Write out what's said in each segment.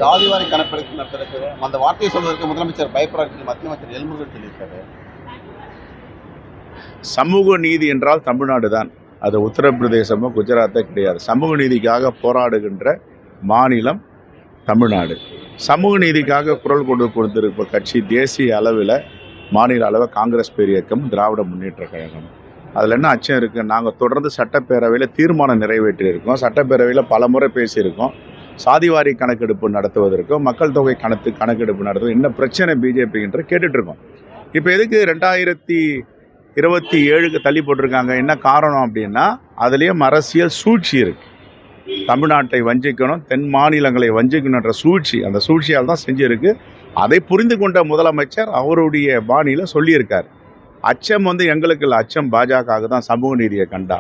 ஜாதிவாரி கணக்கெடுப்பு நடத்திருக்கு. அந்த வார்த்தையை சொல்வதற்கு முதலமைச்சர் பயப்படுறாரு. மத்திய அமைச்சர் எல்முருகன் சொல்லியிருக்காரு. சமூக நீதி என்றால் தமிழ்நாடு தான். அது உத்தரப்பிரதேசமோ குஜராத்தோ கிடையாது. சமூக நீதிக்காக போராடுகின்ற மாநிலம் தமிழ்நாடு. சமூக நீதிக்காக குரல் கொடுத்திருப்ப கட்சி தேசிய அளவில், மாநில அளவில் காங்கிரஸ் பேரியக்கம், திராவிட முன்னேற்ற கழகம். அதில் என்ன அச்சம் இருக்குது? நாங்கள் தொடர்ந்து சட்டப்பேரவையில் தீர்மானம் நிறைவேற்றியிருக்கோம். சட்டப்பேரவையில் பல முறை பேசியிருக்கோம். சாதிவாரி கணக்கெடுப்பு நடத்துவதற்கும் மக்கள் தொகை கணக்கெடுப்பு நடத்துவது என்ன பிரச்சனை பிஜேபின்ற கேட்டுட்ருக்கோம். இப்போ எதுக்கு 2027க்கு தள்ளி போட்டிருக்காங்க? என்ன காரணம் அப்படின்னா, அதுலேயும் அரசியல் சூழ்ச்சி இருக்குது. தமிழ்நாட்டை வஞ்சிக்கணும், தென் மாநிலங்களை வஞ்சிக்கணுன்ற சூழ்ச்சி, அந்த சூழ்ச்சியால் தான் செஞ்சுருக்கு. அதை புரிந்து கொண்ட முதலமைச்சர் அவருடைய பாணியில் சொல்லியிருக்கார். அச்சம் எங்களுக்கு இல்லை, அச்சம் பாஜகவுக்கு தான். சமூக நீதியை கண்டா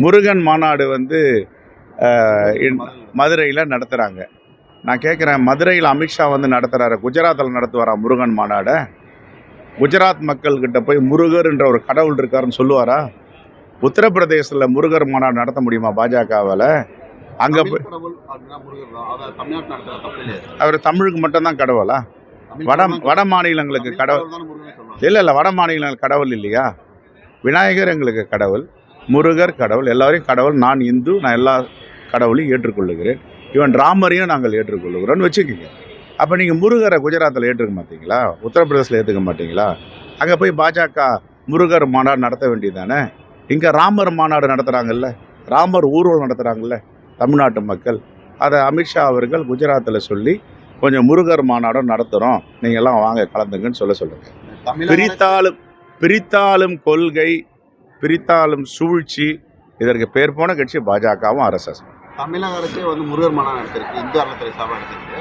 முருகன் மாநாடு மதுரையில் நடத்துகிறாங்க. நான் கேட்குறேன், மதுரையில் அமித்ஷா நடத்துகிறாரு, குஜராத்தில் நடத்துவாரா முருகன் மாநாடை? குஜராத் மக்கள்கிட்ட போய் முருகர் என்ற ஒரு கடவுள் இருக்காருன்னு சொல்லுவாரா? உத்தரப்பிரதேசத்தில் முருகர் மாநாடு நடத்த முடியுமா பாஜகவால்? அங்கே போய் அவர் தமிழுக்கு மட்டும்தான் கடவுளா? வட மாநிலங்களுக்கு கடவுள் இல்லை. வட மாநிலங்களுக்கு கடவுள் இல்லையா? விநாயகர் எங்களுக்கு கடவுள், முருகர் கடவுள், எல்லாரையும் கடவுள். நான் இந்து, நான் எல்லா கடவுளையும் ஏற்றுக்கொள்ளுகிறேன். இவன் ராமரையும் நாங்கள் ஏற்றுக்கொள்ளுகிறோன்னு வச்சுக்கோங்க. அப்போ நீங்கள் முருகரை குஜராத்தில் ஏற்றுக்க மாட்டீங்களா? உத்தரப்பிரதேசில் ஏற்றுக்க மாட்டீங்களா? அங்கே போய் பாஜக முருகர் மாநாடு நடத்த வேண்டியது தானே? இங்கே ராமர் மாநாடு நடத்துகிறாங்கல்ல, ராமர் ஊர்வலம் நடத்துகிறாங்கல்ல தமிழ்நாட்டு மக்கள். அதை அமித்ஷா அவர்கள் குஜராத்தில் சொல்லி கொஞ்சம் முருகர் மாநாடும் நடத்துகிறோம், நீங்கள் எல்லாம் வாங்க கலந்துங்கன்னு சொல்லுங்கள். பிரித்தாலும் கொள்கை, பிரித்தாலும் சூழ்ச்சி, இதற்கு பேர் போன கட்சி பாஜகவும் RSS. தமிழக அரசே முருகர் மாநாடு நடத்திருக்கு, இந்து அறநிலையத்துறை சார்பாக நடத்திருக்கு.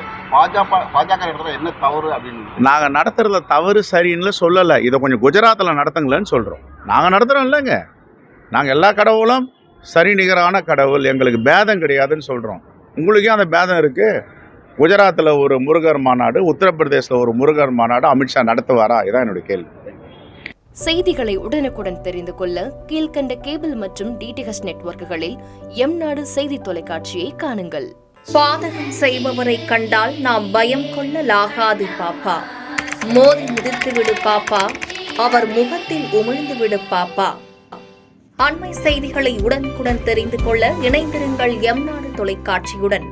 பாஜக நடத்துறது என்ன தவறு அப்படின்னு நாங்கள் நடத்துறதுல தவறு சரின்னு சொல்லலை. இதை கொஞ்சம் குஜராத்தில் நடத்துங்களேன்னு சொல்கிறோம். நாங்கள் நடத்துகிறோம் இல்லைங்க. நாங்கள் எல்லா கடவுளும் சரி நிகரான கடவுள், எங்களுக்கு பேதம் கிடையாதுன்னு சொல்கிறோம். உங்களுக்கே அந்த பேதம் இருக்குது. குஜராத்தில் ஒரு முருகர் மாநாடு, உத்தரப்பிரதேசில் ஒரு முருகர் மாநாடு அமித்ஷா நடத்துவாரா? இதான் என்னுடைய கேள்வி. செய்திகளை உடனுக்குடன் தெரிந்து கொள்ள கீழ்கண்ட கேபிள் மற்றும் DTH நெட்வொர்க்குகளில் எம்நாடு செய்தி தொலைக்காட்சியை காணுங்கள். பாதகம் செய்பவரை கண்டால் நாம் பயம் கொள்ளலாகாது பாப்பா. மோதி மிதித்துவிடு பாப்பா, அவர் முகத்தில் உமிழ்ந்துவிடு பாப்பா. அண்மை செய்திகளை உடனுக்குடன் தெரிந்து கொள்ள இணைந்திருங்கள் எம்நாடு தொலைக்காட்சியுடன்.